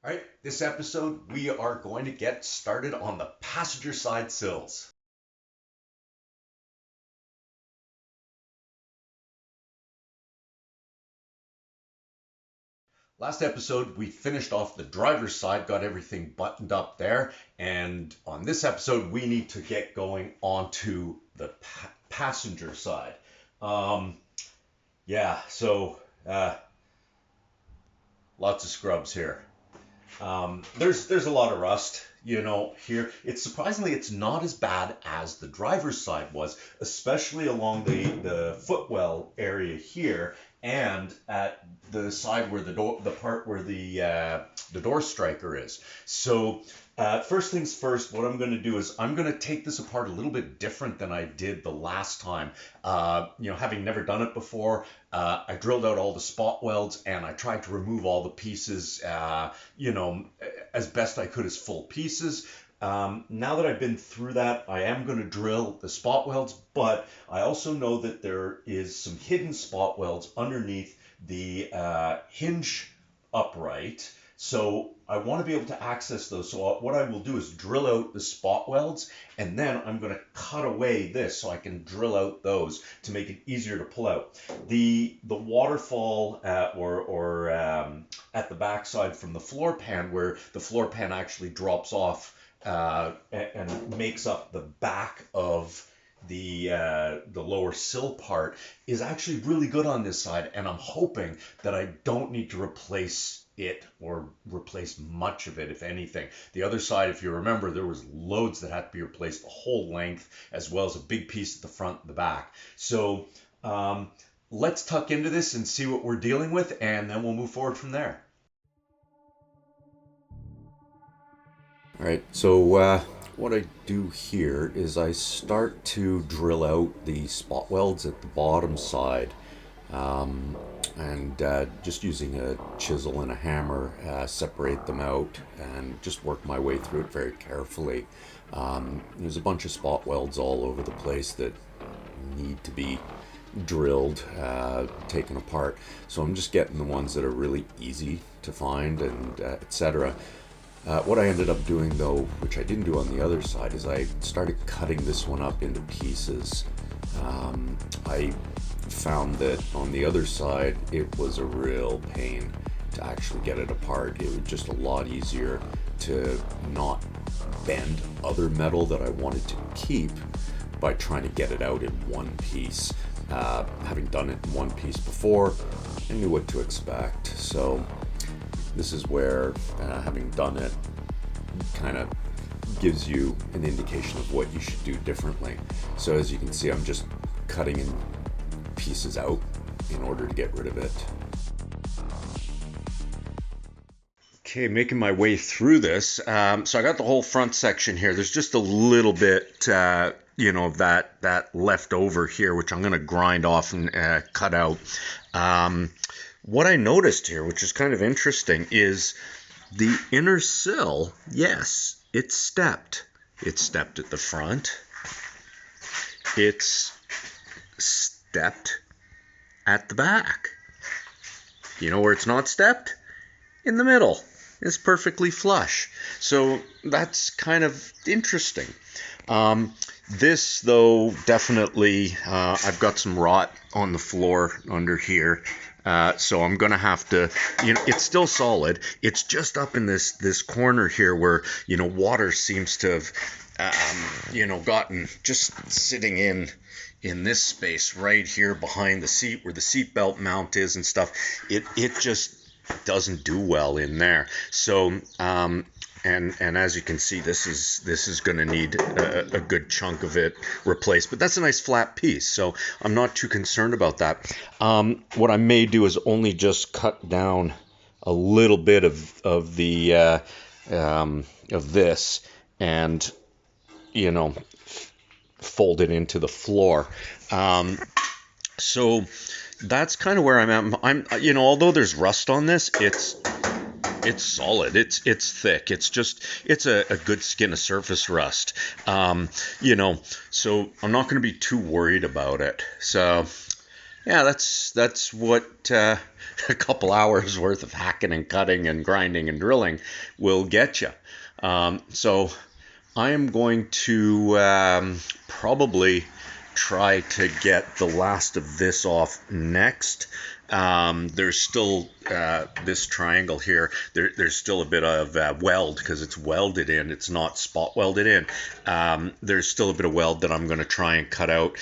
All right, this episode we are going to get started on the passenger side sills. Last episode we finished off the driver's side, got everything buttoned up there, and on this episode we need to get going onto the passenger side. Um, yeah, so lots of scrubs here. There's a lot of rust, here. It's not as bad as the driver's side was, especially along the footwell area here, and at the side where the part where the door striker is. So first things first, what I'm going to do is I'm going to take this apart a little bit different than I did the last time. Having never done it before, I drilled out all the spot welds and I tried to remove all the pieces, as best I could as full pieces. Now that I've been through that, I am going to drill the spot welds, but I also know that there is some hidden spot welds underneath the hinge upright. So I want to be able to access those. So what I will do is drill out the spot welds, and then I'm going to cut away this so I can drill out those to make it easier to pull out. The waterfall at the backside from the floor pan, where the floor pan actually drops off and makes up the back of the lower sill part, is actually really good on this side, and I'm hoping that I don't need to replace it or replace much of it, if anything. The other side, if you remember, there was loads that had to be replaced the whole length, as well as a big piece at the front and the back. So let's tuck into this and see what we're dealing with, and then we'll move forward from there. All right, so what I do here is I start to drill out the spot welds at the bottom side, um, and just using a chisel and a hammer, separate them out and just work my way through it very carefully. There's a bunch of spot welds all over the place that need to be drilled, taken apart. So I'm just getting the ones that are really easy to find and etc. What I ended up doing, though, which I didn't do on the other side, is I started cutting this one up into pieces. I found that on the other side, it was a real pain to actually get it apart. It was just a lot easier to not bend other metal that I wanted to keep by trying to get it out in one piece. Having done it in one piece before, I knew what to expect. So this is where, having done it, kind of gives you an indication of what you should do differently. So as you can see, I'm just cutting in pieces out in order to get rid of it. Okay, making my way through this. So I got the whole front section here. There's just a little bit, of that left over here, which I'm going to grind off and cut out. What I noticed here, which is kind of interesting, is the inner sill. Yes, it's stepped. It's stepped at the front. It's stepped at the back. You know where it's not stepped? In the middle. It's perfectly flush. So that's kind of interesting. This, though, definitely, I've got some rot on the floor under here. So I'm going to have to, it's still solid. It's just up in this corner here where, water seems to have, gotten just sitting in this space right here behind the seat where the seat belt mount is and stuff. It just doesn't do well in there. So, and as you can see, this is going to need a good chunk of it replaced. But that's a nice flat piece, so I'm not too concerned about that. What I may do is only just cut down a little bit of this, and fold it into the floor. So that's kind of where I'm at. Although there's rust on this, it's solid. It's thick. It's a good skin of surface rust. So I'm not going to be too worried about it. So yeah, that's what a couple hours worth of hacking and cutting and grinding and drilling will get you. So I am going to probably try to get the last of this off next. There's still this triangle here. There's still a bit of weld because it's welded in. It's not spot welded in. There's still a bit of weld that I'm going to try and cut out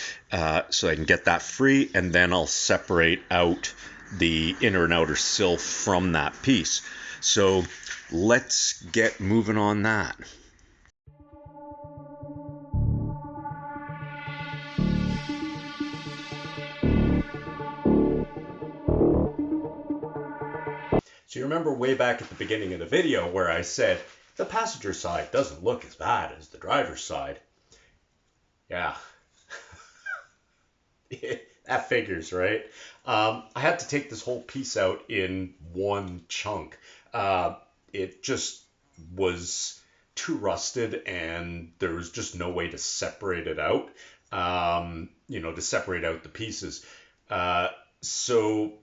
so I can get that free, and then I'll separate out the inner and outer sill from that piece. So let's get moving on that. So you remember way back at the beginning of the video where I said the passenger side doesn't look as bad as the driver's side. Yeah, that figures, right? I had to take this whole piece out in one chunk. It just was too rusted and there was just no way to separate it out, to separate out the pieces. So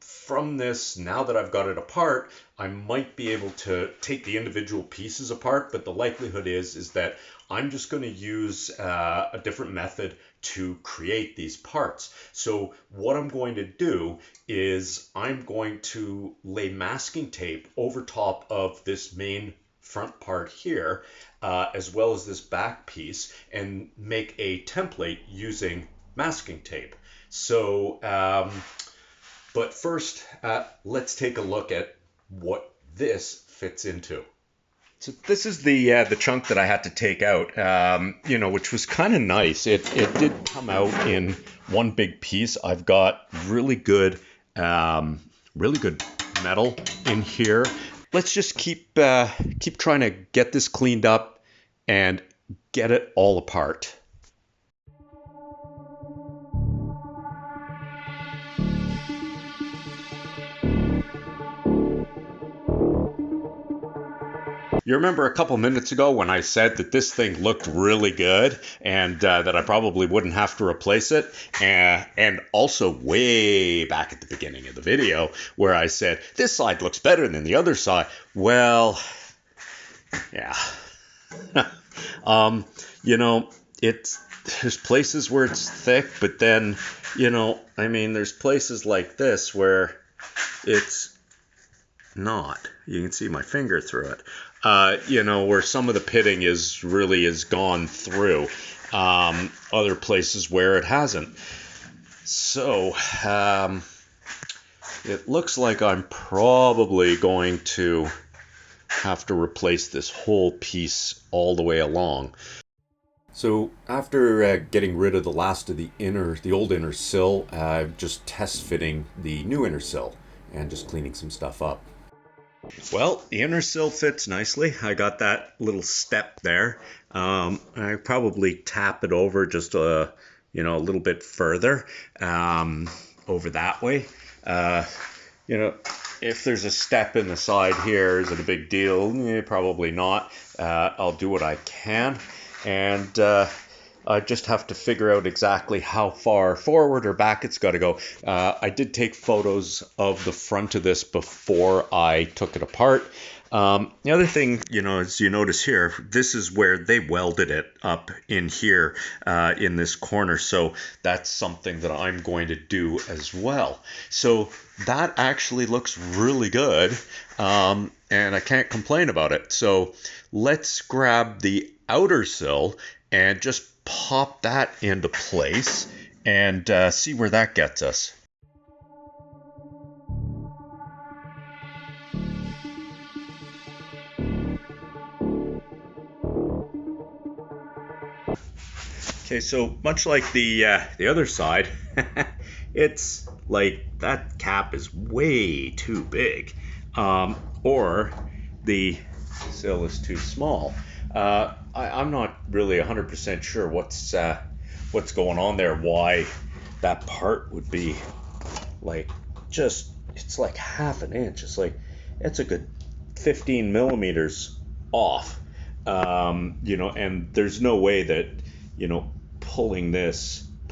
from this, now that I've got it apart, I might be able to take the individual pieces apart, but the likelihood is that I'm just going to use a different method to create these parts. So what I'm going to do is I'm going to lay masking tape over top of this main front part here, as well as this back piece, and make a template using masking tape. So but first, let's take a look at what this fits into. So this is the chunk that I had to take out, which was kind of nice. It did come out in one big piece. I've got really good metal in here. Let's just keep trying to get this cleaned up and get it all apart. You remember a couple minutes ago when I said that this thing looked really good and that I probably wouldn't have to replace it? And also way back at the beginning of the video where I said, this side looks better than the other side. Well, yeah. There's places where it's thick, but then, there's places like this where it's not. You can see my finger through it. Where some of the pitting is gone through. Other places where it hasn't. So it looks like I'm probably going to have to replace this whole piece all the way along. So after getting rid of the last of the old inner sill, I'm just test fitting the new inner sill and just cleaning some stuff up. Well, the inner sill fits nicely. I got that little step there. I probably tap it over just a little bit further over that way. If there's a step in the side here, is it a big deal? Probably not. I'll do what I can. And I just have to figure out exactly how far forward or back it's got to go. I did take photos of the front of this before I took it apart. The other thing, as you notice here, this is where they welded it up in here in this corner. So that's something that I'm going to do as well. So that actually looks really good. And I can't complain about it. So let's grab the outer sill and just pop that into place and see where that gets us. Okay, so much like the other side, it's like that cap is way too big, or the sill is too small. I'm not really 100% sure what's going on there, why that part would be like it's like half an inch. It's a good 15 millimeters off, and there's no way that, pulling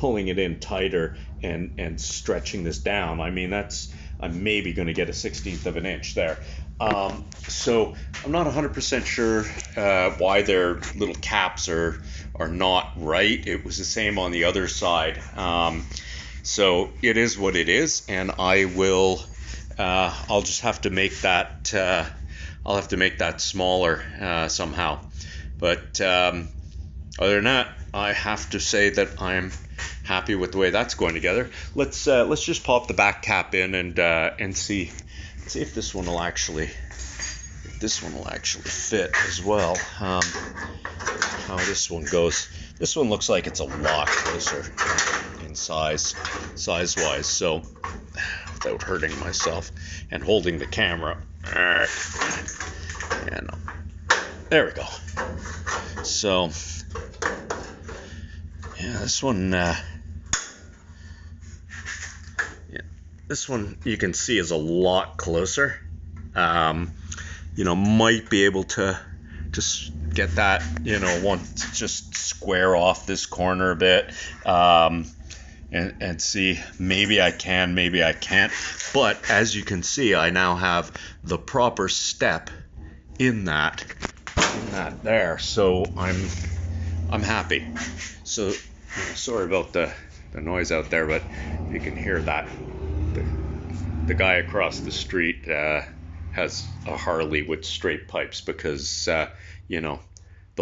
pulling it in tighter and stretching this down, I mean, I'm maybe going to get a 1/16 of an inch there. So I'm not 100% sure why their little caps are not right. It was the same on the other side. So it is what it is, and I'll just have to make that I'll have to make that smaller somehow. But other than that, I have to say that I'm happy with the way that's going together. Let's just pop the back cap in and see if this one will actually fit as well. How this one goes. This one looks like it's a lot closer in size-wise. So without hurting myself and holding the camera. And there we go. So yeah, this one you can see is a lot closer. Might be able to just get that, just square off this corner a bit, and see, maybe I can, maybe I can't. But as you can see, I now have the proper step in that there, so I'm happy. So sorry about the noise out there, but you can hear that the guy across the street has a Harley with straight pipes because the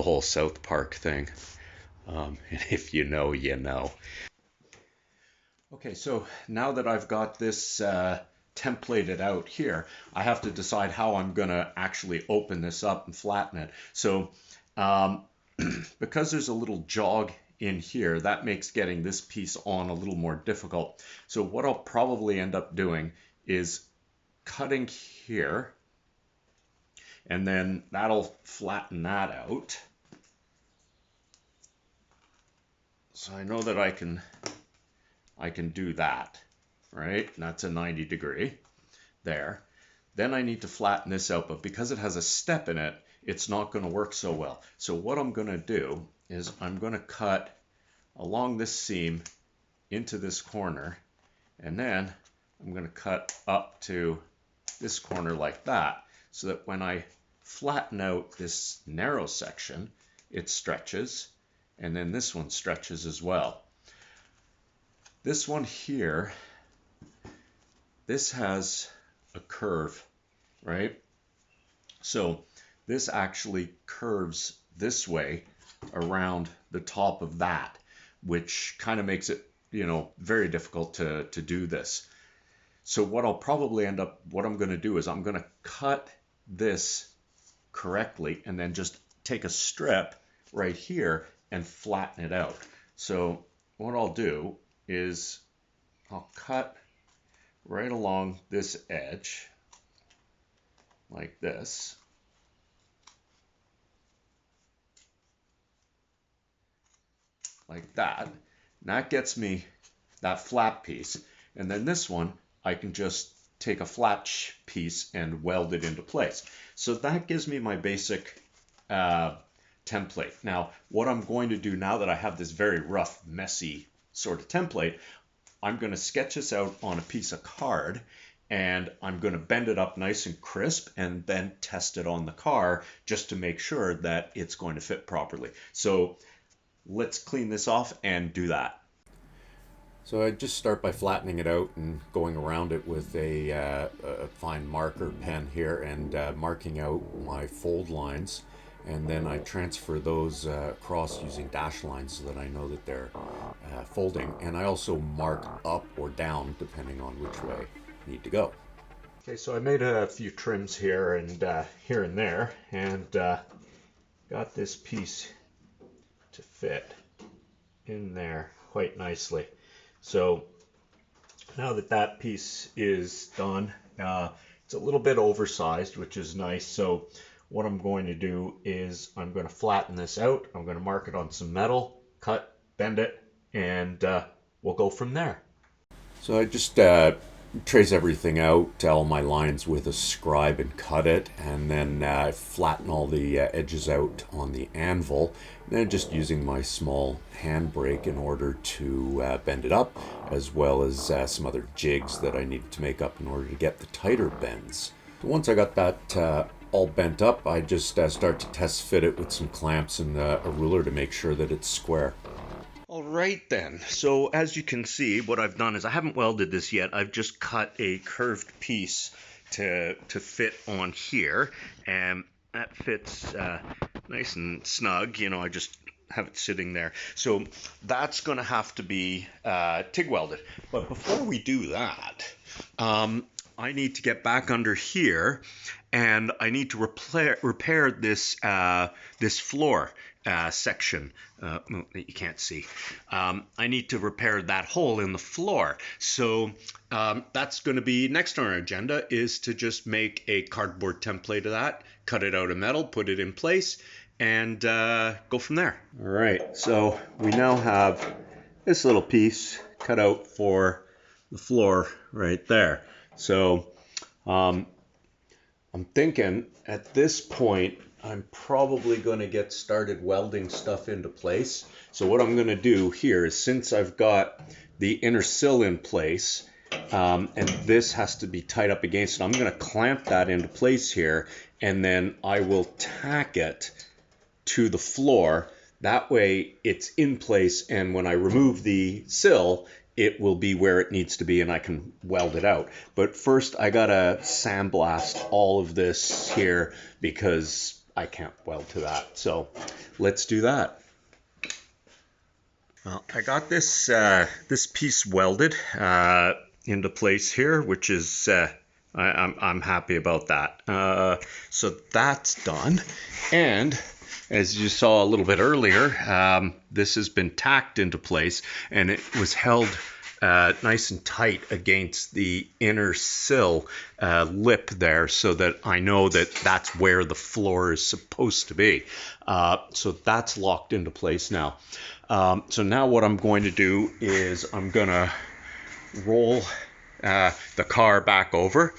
whole South Park thing. And if you know, you know. Okay, so now that I've got this templated out here, I have to decide how I'm going to actually open this up and flatten it. So because there's a little jog in here, that makes getting this piece on a little more difficult. So what I'll probably end up doing is cutting here, and then that'll flatten that out. So I know that I can do that, right? And that's a 90 degree there. Then I need to flatten this out, but because it has a step in it, it's not going to work so well. So what I'm going to do is I'm going to cut along this seam into this corner, and then I'm going to cut up to this corner like that, so that when I flatten out this narrow section, it stretches, and then this one stretches as well. This one here, this has a curve, right? So this actually curves this way around the top of that, which kind of makes it, very difficult to do this. So what I'm going to do is I'm going to cut this correctly and then just take a strip right here and flatten it out. So what I'll do is I'll cut right along this edge like this. Like that. And that gets me that flat piece. And then this one, I can just take a flat piece and weld it into place. So that gives me my basic template. Now, what I'm going to do now that I have this very rough, messy sort of template, I'm going to sketch this out on a piece of card, and I'm going to bend it up nice and crisp and then test it on the car just to make sure that it's going to fit properly. So let's clean this off and do that. So I just start by flattening it out and going around it with a fine marker pen here and marking out my fold lines, and then I transfer those across using dash lines so that I know that they're folding, and I also mark up or down depending on which way I need to go. Okay, so I made a few trims here and there, and got this piece to fit in there quite nicely. So now that piece is done, it's a little bit oversized, which is nice. So what I'm going to do is I'm going to flatten this out. I'm going to mark it on some metal, cut, bend it, and we'll go from there. So I just trace everything out, all my lines with a scribe and cut it, and then flatten all the edges out on the anvil. And then just using my small handbrake in order to bend it up, as well as some other jigs that I needed to make up in order to get the tighter bends. So once I got that all bent up, I just start to test fit it with some clamps and a ruler to make sure that it's square. All right then, so as you can see, what I've done is I haven't welded this yet. I've just cut a curved piece to fit on here, and that fits nice and snug. You know, I just have it sitting there. So that's going to have to be TIG welded. But before we do that, I need to get back under here, and I need to repair this this floor section that you can't see. I need to repair that hole in the floor. So that's going to be next on our agenda, is to just make a cardboard template of that, cut it out of metal, put it in place, and go from there. All right, so we now have this little piece cut out for the floor right there. So I'm thinking at this point I'm probably going to get started welding stuff into place. So what I'm going to do here is, since I've got the inner sill in place, and this has to be tied up against it, I'm going to clamp that into place here, and then I will tack it to the floor. That way it's in place, and when I remove the sill, it will be where it needs to be and I can weld it out. But first I gotta sandblast all of this here because I can't weld to that. So let's do that. Well, I got this this piece welded into place here, which is I'm happy about that. So that's done, and as you saw a little bit earlier, this has been tacked into place, and it was held nice and tight against the inner sill lip there, so that I know that that's where the floor is supposed to be. So that's locked into place now. So now what I'm going to do is I'm going to roll the car back over,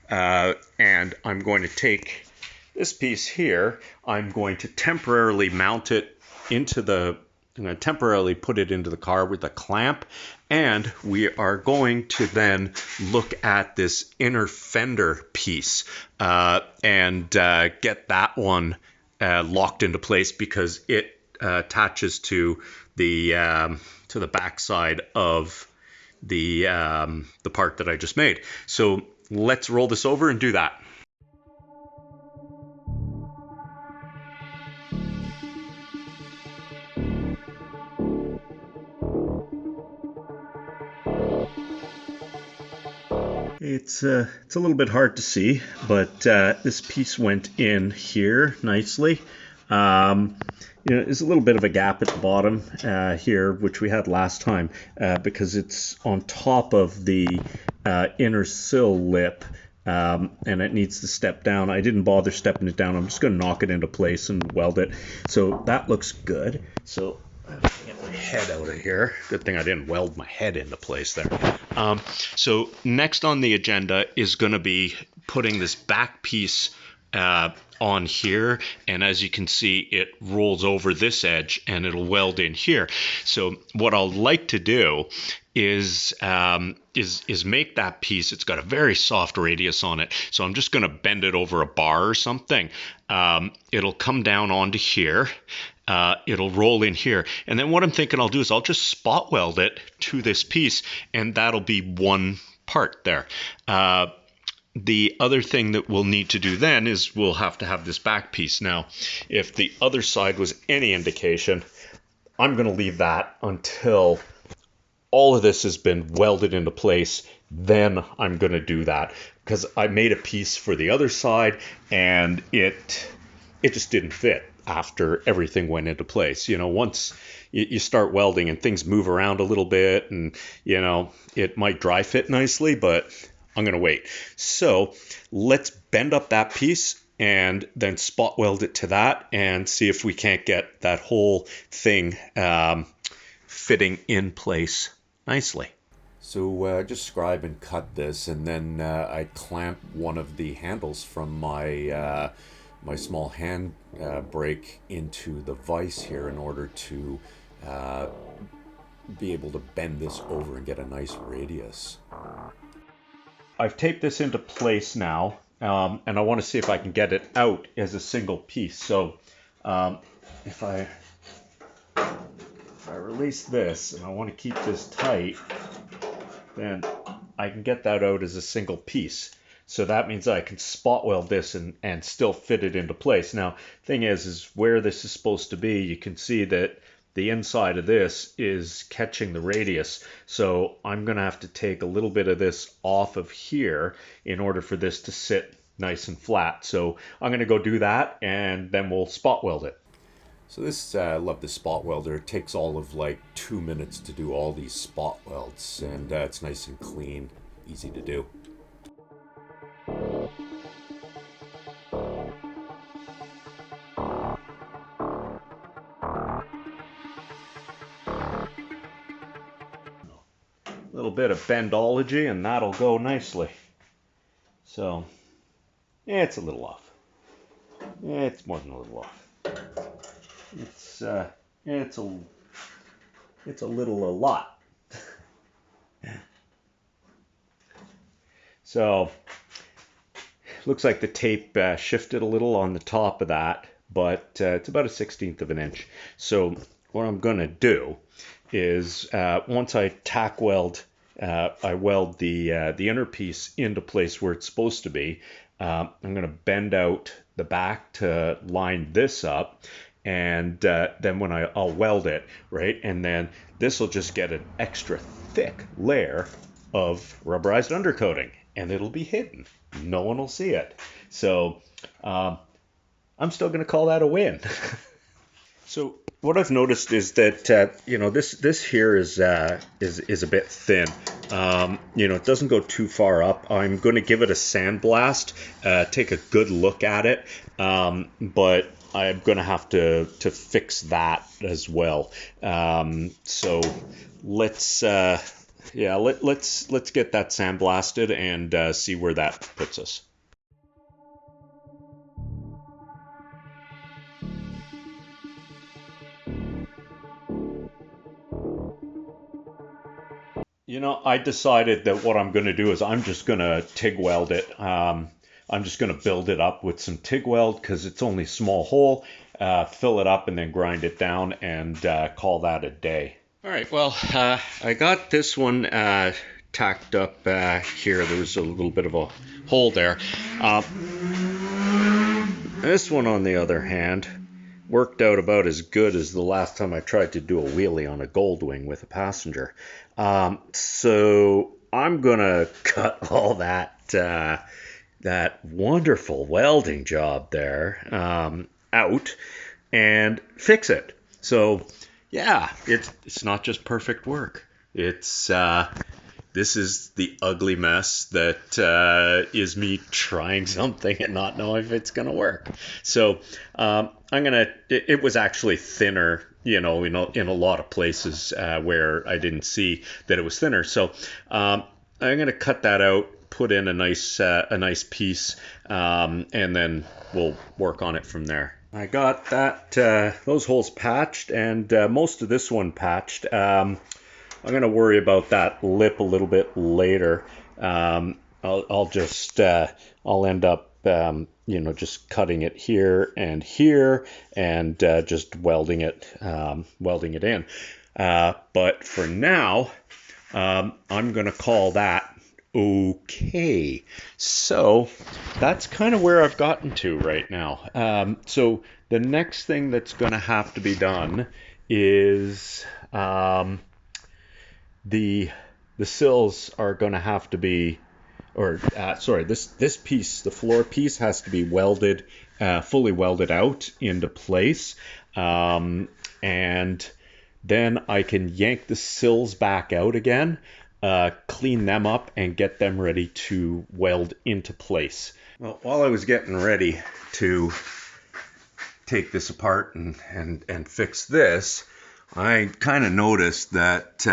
and I'm going to take this piece here. I'm going to temporarily mount it into the, I'm going to temporarily put it into the car with a clamp, and we are going to then look at this inner fender piece and get that one locked into place, because it attaches to the backside of the part that I just made. So let's roll this over and do that. It's a little bit hard to see, but this piece went in here nicely. You know, there's a little bit of a gap at the bottom here, which we had last time, because it's on top of the inner sill lip, and it needs to step down. I didn't bother stepping it down. I'm just going to knock it into place and weld it. So that looks good. So get my head out of here. Good thing I didn't weld my head into place there. So next on the agenda is going to be putting this back piece on here, and as you can see, it rolls over this edge and it'll weld in here. So what I'll like to do is make that piece. It's got a very soft radius on it, so I'm just going to bend it over a bar or something. It'll come down onto here. It'll roll in here, and then what I'm thinking I'll do is I'll just spot weld it to this piece, and that'll be one part there. The other thing that we'll need to do then is we'll have to have this back piece. Now, if the other side was any indication, I'm going to leave that until all of this has been welded into place. Then I'm going to do that, because I made a piece for the other side and it just didn't fit after everything went into place. You know, once you start welding and things move around a little bit, and you know, it might dry fit nicely, but I'm going to wait. So let's bend up that piece and then spot weld it to that and see if we can't get that whole thing fitting in place nicely. So just scribe and cut this, and then I clamp one of the handles from my small hand brake into the vise here in order to uh, be able to bend this over and get a nice radius. I've taped this into place now, and I want to see if I can get it out as a single piece. So um, if I release this and I want to keep this tight, then I can get that out as a single piece. So that means I can spot weld this and still fit it into place. Now, thing is where this is supposed to be, you can see that the inside of this is catching the radius. So I'm going to have to take a little bit of this off of here in order for this to sit nice and flat. So I'm going to go do that, and then we'll spot weld it. So this, I love the spot welder. It takes all of like 2 minutes to do all these spot welds, and it's nice and clean, easy to do. A little bit of bendology and that'll go nicely. So, it's a little off. It's more than a little off. It's a little a lot. So, looks like the tape shifted a little on the top of that, but it's about a 1/16 of an inch. So what I'm going to do is once I tack weld, I weld the inner piece into place where it's supposed to be. I'm going to bend out the back to line this up, and then when I'll weld it, right, and then this will just get an extra thick layer of rubberized undercoating, and it'll be hidden. No one will see it. So I'm still going to call that a win. So what I've noticed is that this here is a bit thin. It doesn't go too far up. I'm going to give it a sandblast, take a good look at it, but I'm going to have to fix that as well. So let's let's get that sandblasted and see where that puts us. I decided that what I'm going to do is I'm just going to TIG weld it. I'm just going to build it up with some TIG weld because it's only a small hole. Fill it up and then grind it down and call that a day. All right, well, I got this one tacked up here. There's a little bit of a hole there. This one, on the other hand, worked out about as good as the last time I tried to do a wheelie on a Goldwing with a passenger. So I'm gonna cut all that wonderful welding job there out and fix it. So yeah, it's not just perfect work. This is the ugly mess that is me trying something and not knowing if it's gonna work. So it was actually thinner, in a lot of places where I didn't see that it was thinner. So I'm gonna cut that out, put in a nice piece, and then we'll work on it from there. I got those holes patched and most of this one patched. I'm going to worry about that lip a little bit later. I'll end up, just cutting it here and just welding it in. But for now, I'm going to call that okay. So that's kind of where I've gotten to right now. So the next thing that's going to have to be done is the sills are going to have to be, this piece, the floor piece, has to be welded, fully welded out into place, and then I can yank the sills back out again, clean them up, and get them ready to weld into place. Well, while I was getting ready to take this apart and fix this, I kind of noticed that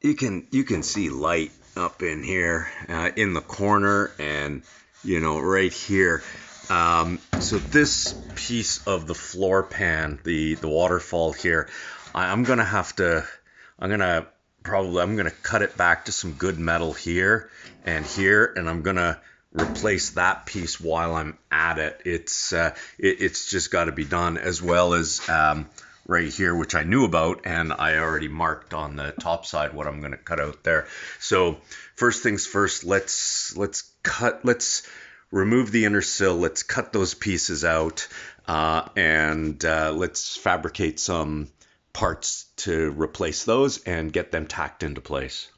you can see light up in here in the corner, and right here. So this piece of the floor pan, the waterfall here, I'm gonna have to. I'm gonna cut it back to some good metal here and here, and I'm gonna replace that piece while I'm at it. It's just got to be done, as well as right here, which I knew about, and I already marked on the top side what I'm going to cut out there. So first things first, let's remove the inner sill. Let's cut those pieces out, and let's fabricate some parts to replace those and get them tacked into place.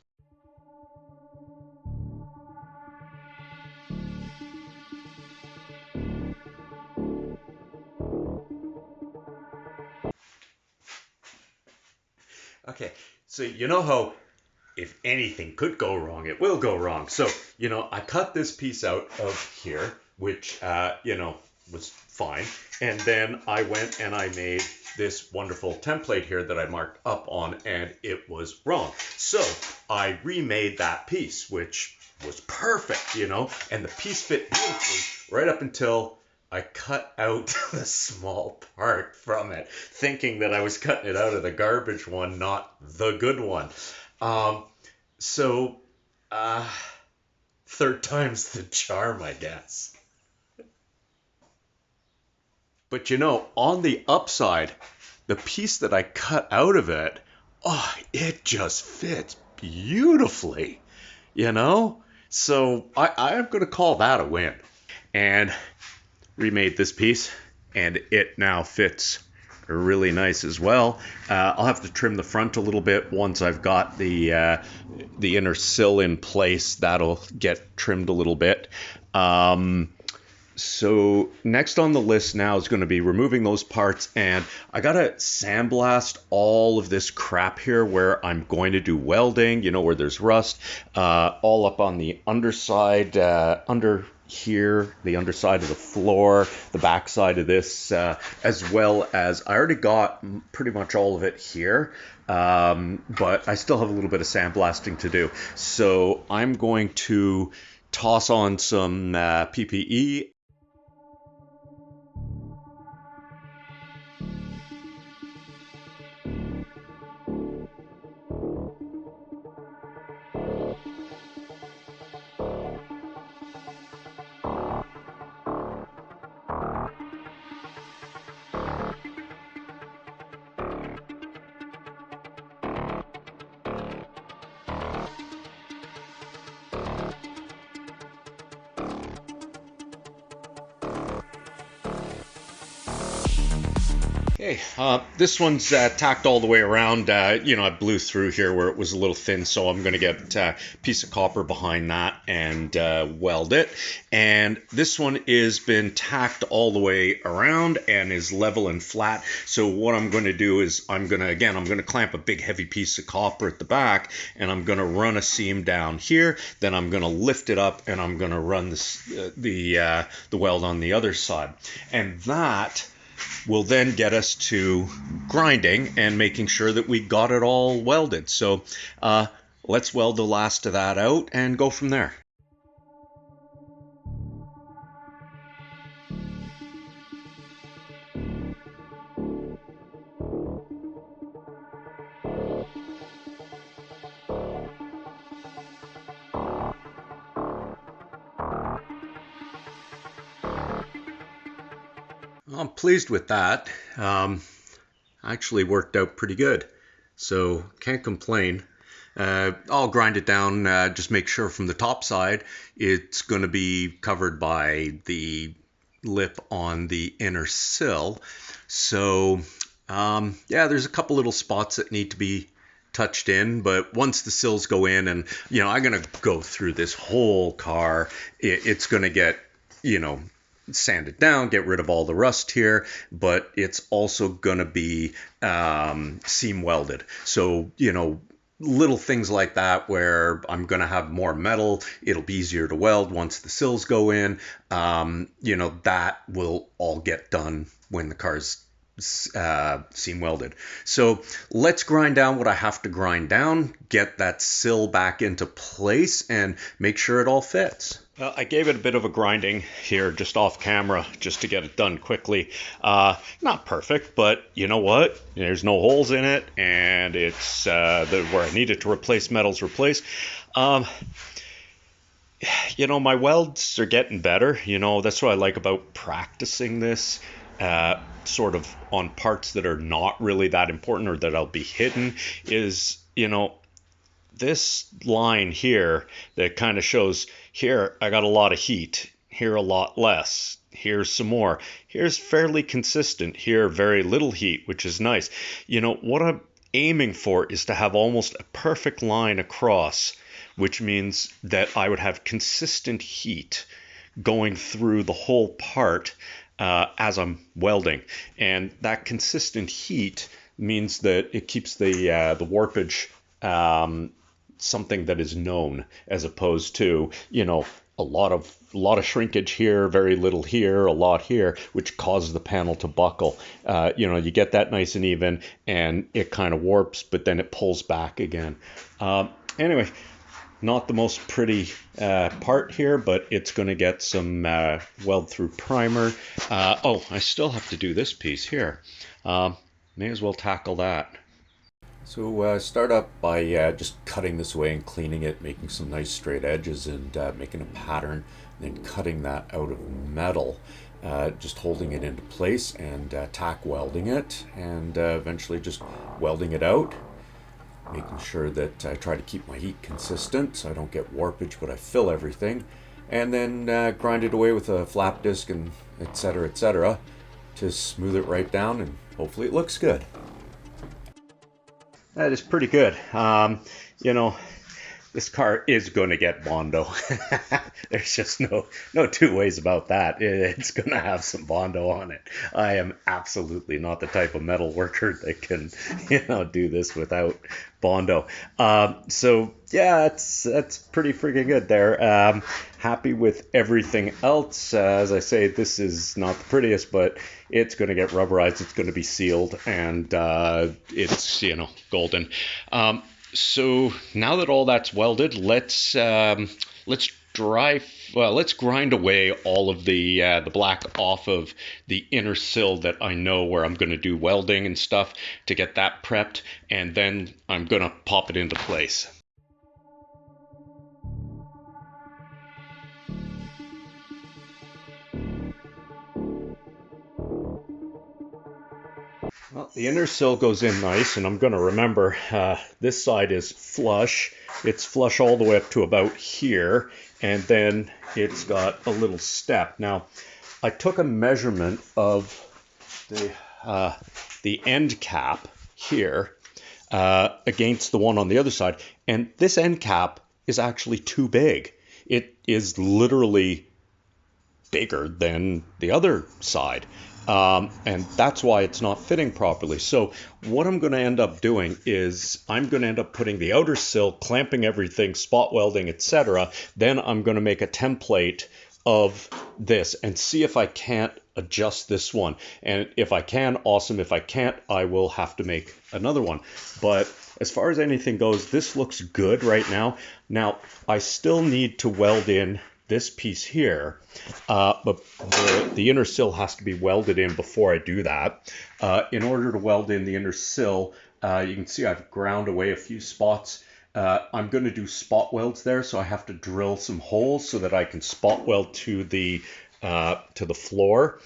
Okay, so you know how if anything could go wrong, it will go wrong. So, I cut this piece out of here, which, was fine. And then I went and I made this wonderful template here that I marked up on, and it was wrong. So I remade that piece, which was perfect, and the piece fit beautifully right up until I cut out the small part from it, thinking that I was cutting it out of the garbage one, not the good one. Um, so, uh, third time's the charm, I guess. But on the upside, the piece that I cut out of it, oh, it just fits beautifully, you know? So I'm going to call that a win. And remade this piece, and it now fits really nice as well. I'll have to trim the front a little bit once I've got the inner sill in place. That'll get trimmed a little bit. So next on the list now is going to be removing those parts, and I gotta sandblast all of this crap here where I'm going to do welding, where there's rust, all up on the underside, under here, the underside of the floor, the backside of this, as well as I already got pretty much all of it here, but I still have a little bit of sandblasting to do. So I'm going to toss on some PPE. Okay, this one's tacked all the way around. I blew through here where it was a little thin, so I'm going to get a piece of copper behind that and weld it. And this one is been tacked all the way around and is level and flat. So what I'm going to do is I'm going to clamp a big heavy piece of copper at the back, and I'm going to run a seam down here. Then I'm going to lift it up, and I'm going to run the weld on the other side, and that will then get us to grinding and making sure that we got it all welded. So let's weld the last of that out and go from there. I'm pleased with that. Actually worked out pretty good, so can't complain. I'll grind it down, just make sure from the top side it's going to be covered by the lip on the inner sill. So yeah, there's a couple little spots that need to be touched in, but once the sills go in, and I'm going to go through this whole car, it's going to get sand it down, get rid of all the rust here, but it's also going to be seam welded. So, little things like that where I'm going to have more metal, it'll be easier to weld once the sills go in. That will all get done when the car's seam welded. So let's grind down what I have to grind down, get that sill back into place, and make sure it all fits. I gave it a bit of a grinding here just off camera just to get it done quickly. Not perfect, but you know what? There's no holes in it, and it's where I needed to replace metals replaced. My welds are getting better. That's what I like about practicing this. Sort of on parts that are not really that important or that I'll be hidden is, this line here that kind of shows here I got a lot of heat, here a lot less, here's some more, here's fairly consistent, here very little heat, which is nice. What I'm aiming for is to have almost a perfect line across, which means that I would have consistent heat going through the whole part as I'm welding. And that consistent heat means that it keeps the warpage something that is known, as opposed to, a lot of shrinkage here, very little here, a lot here, which causes the panel to buckle. You get that nice and even, and it kind of warps, but then it pulls back again. Anyway, not the most pretty part here, but it's going to get some weld through primer. I still have to do this piece here. May as well tackle that. So start up by just cutting this away and cleaning it, making some nice straight edges and making a pattern, and then cutting that out of metal, just holding it into place and tack welding it, and eventually just welding it out, making sure that I try to keep my heat consistent so I don't get warpage, but I fill everything, and then grind it away with a flap disc and etc. to smooth it right down, and hopefully it looks good. That is pretty good. This car is going to get Bondo. There's just no two ways about that. It's going to have some Bondo on it. I am absolutely not the type of metal worker that can, do this without Bondo. So yeah, that's pretty freaking good there. Happy with everything else. As I say, this is not the prettiest, but it's going to get rubberized. It's going to be sealed, and it's golden. So now that all that's welded, let's grind away all of the black off of the inner sill that I know where I'm going to do welding and stuff to get that prepped, and then I'm going to pop it into place. Well, the inner sill goes in nice, and I'm going to remember this side is flush. It's flush all the way up to about here, and then it's got a little step. Now, I took a measurement of the end cap here against the one on the other side, and this end cap is actually too big. It is literally bigger than the other side. And that's why it's not fitting properly. So what I'm going to end up doing is I'm going to end up putting the outer sill, clamping everything, spot welding, etc. Then I'm going to make a template of this and see if I can't adjust this one. And if I can, awesome. If I can't, I will have to make another one. But as far as anything goes, this looks good right now. Now, I still need to weld in this piece here, but the inner sill has to be welded in before I do that. In order to weld in the inner sill, you can see I've ground away a few spots. I'm going to do spot welds there, so I have to drill some holes so that I can spot weld to the floor.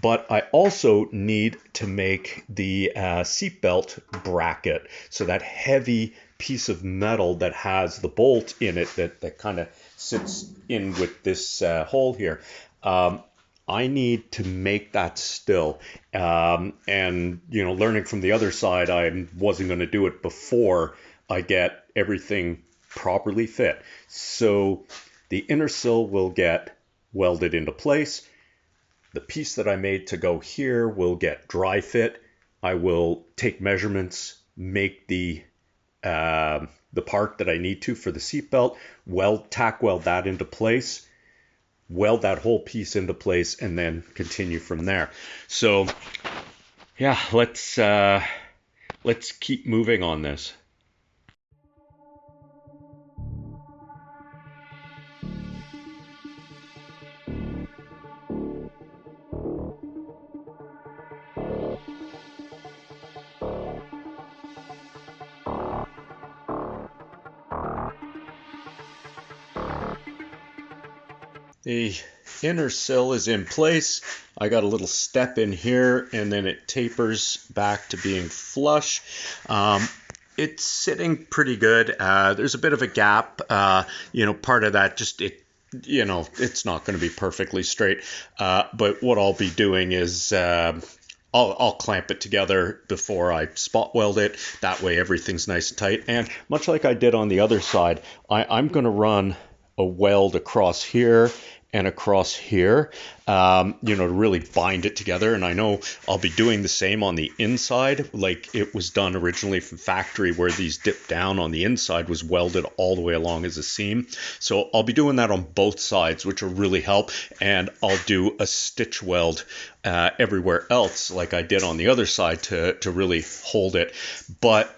But I also need to make the seatbelt bracket, so that heavy piece of metal that has the bolt in it that kind of sits in with this hole here. I need to make that still. And, learning from the other side, I wasn't going to do it before I get everything properly fit. So the inner sill will get welded into place. The piece that I made to go here will get dry fit. I will take measurements, make the part that I need to for the seatbelt, tack weld that into place, weld that whole piece into place, and then continue from there. So Yeah, let's keep moving on this. The inner sill is in place. I got a little step in here, and then it tapers back to being flush. It's sitting pretty good. There's a bit of a gap. Part of that just it's not going to be perfectly straight. But what I'll be doing is I'll clamp it together before I spot weld it. That way everything's nice and tight. And much like I did on the other side, I'm going to run a weld across here and across here, to really bind it together. And I know I'll be doing the same on the inside, like it was done originally from factory, where these dip down on the inside was welded all the way along as a seam. So I'll be doing that on both sides, which will really help. And I'll do a stitch weld everywhere else, like I did on the other side, to really hold it. But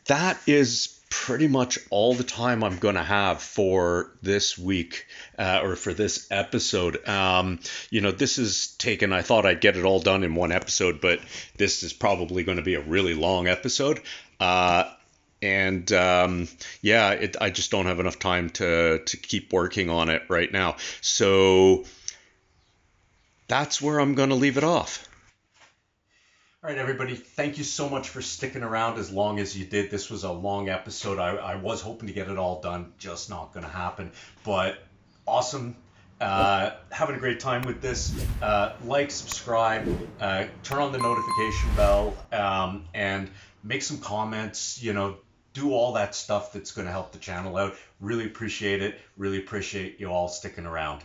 that is pretty much all the time I'm going to have for this week, or for this episode. This is taken, I thought I'd get it all done in one episode, but this is probably going to be a really long episode. And I just don't have enough time to keep working on it right now. So that's where I'm going to leave it off. All right, everybody, thank you so much for sticking around as long as you did. This was a long episode. I was hoping to get it all done, just not going to happen. But awesome. Having a great time with this. Like, subscribe, turn on the notification bell, and make some comments. Do all that stuff that's going to help the channel out. Really appreciate it. Really appreciate you all sticking around.